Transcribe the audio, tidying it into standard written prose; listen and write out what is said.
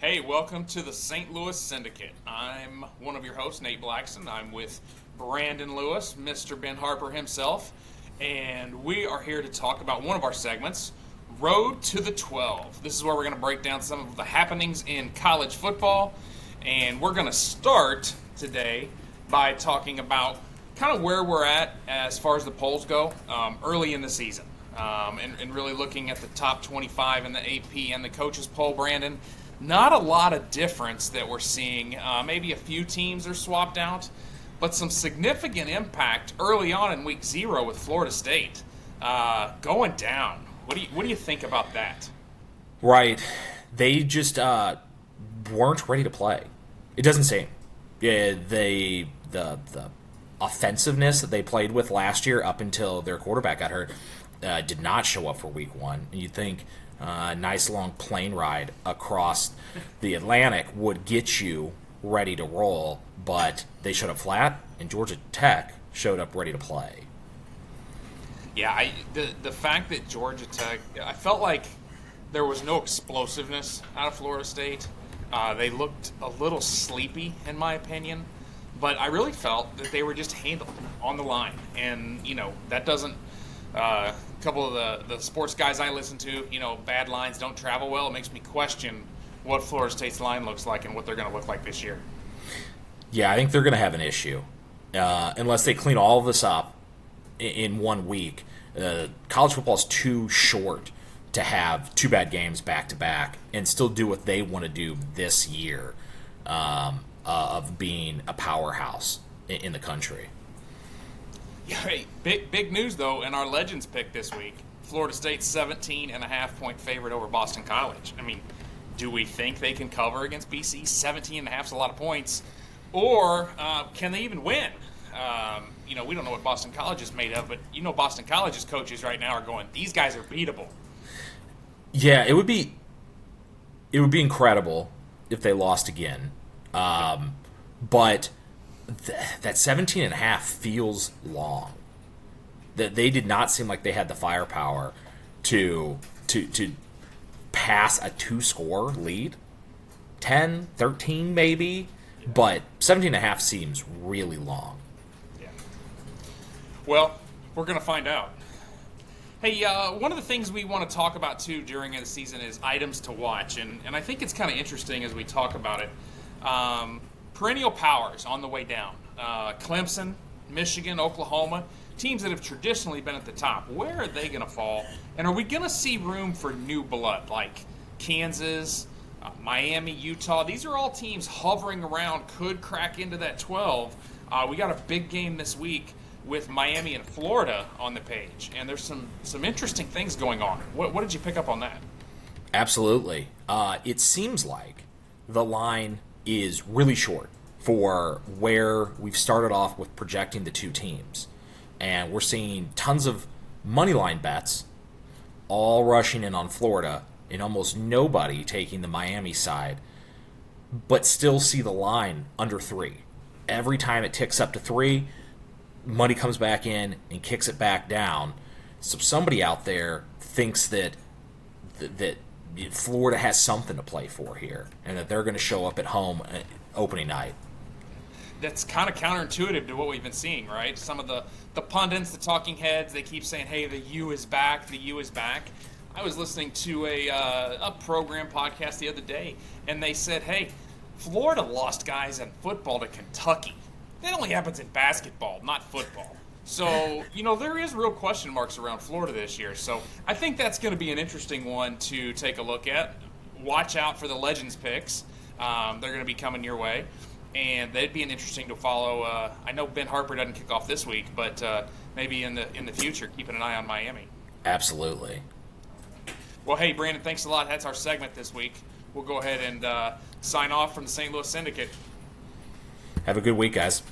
Hey, welcome to the St. Louis Syndicate. I'm one of your hosts, Nate Blackstun. I'm with Brandon Lewis, Mr. Ben Harper himself, and we are here to talk about one of our segments, Road to the 12. This is where we're going to break down some of the happenings in college football, and we're going to start today by talking about kind of where we're at as far as the polls go early in the season, and really looking at the top 25 in the AP and the coaches poll, Brandon. Not a lot of difference that we're seeing. Maybe a few teams are swapped out, but some significant impact early on in week 0 with Florida State going down. What do you think about that? Right. They just weren't ready to play. It doesn't seem. Yeah, the offensiveness that they played with last year up until their quarterback got hurt did not show up for week 1. And you'd think a nice long plane ride across the Atlantic would get you ready to roll, but they showed up flat, and Georgia Tech showed up ready to play. Yeah, the fact that Georgia Tech, I felt like there was no explosiveness out of Florida State. They looked a little sleepy, in my opinion, but I really felt that they were just handled on the line, and that doesn't. A couple of the sports guys I listen to, bad lines don't travel well. It makes me question what Florida State's line looks like and what they're going to look like this year. Yeah, I think they're going to have an issue unless they clean all of this up in 1 week. College football is too short to have 2 bad games back to back and still do what they want to do this year of being a powerhouse in the country. Yeah, hey, big news, though, in our Legends pick this week. Florida State's 17.5-point favorite over Boston College. I mean, do we think they can cover against BC? 17.5 is a lot of points. Or can they even win? We don't know what Boston College is made of, but Boston College's coaches right now are going, these guys are beatable. Yeah, it would be incredible if they lost again. But that 17.5 feels long. That they did not seem like they had the firepower to pass a 2-score lead. 10, 13 maybe, yeah. But 17.5 seems really long. Yeah. Well, we're going to find out. Hey, one of the things we want to talk about too during the season is items to watch, and I think it's kind of interesting as we talk about it. Perennial powers on the way down. Clemson, Michigan, Oklahoma, teams that have traditionally been at the top. Where are they going to fall? And are we going to see room for new blood like Kansas, Miami, Utah? These are all teams hovering around, could crack into that 12. We got a big game this week with Miami and Florida on the page, and there's some interesting things going on. What did you pick up on that? Absolutely. It seems like the line is really short for where we've started off with projecting the 2 teams. And we're seeing tons of money line bets all rushing in on Florida and almost nobody taking the Miami side, but still see the line under 3. Every time it ticks up to 3, money comes back in and kicks it back down. So somebody out there thinks that Florida has something to play for here, and that they're going to show up at home opening night. That's kind of counterintuitive to what we've been seeing, right? Some of the pundits, the talking heads, they keep saying, hey, the U is back, the U is back. I was listening to a program podcast the other day, and they said, hey, Florida lost guys in football to Kentucky. That only happens in basketball, not football. So, there is real question marks around Florida this year. So I think that's going to be an interesting one to take a look at. Watch out for the Legends picks. They're going to be coming your way. And they'd be an interesting to follow. I know Ben Harper doesn't kick off this week, but maybe in the future, keeping an eye on Miami. Absolutely. Well, hey, Brandon, thanks a lot. That's our segment this week. We'll go ahead and sign off from the St. Louis Syndicate. Have a good week, guys.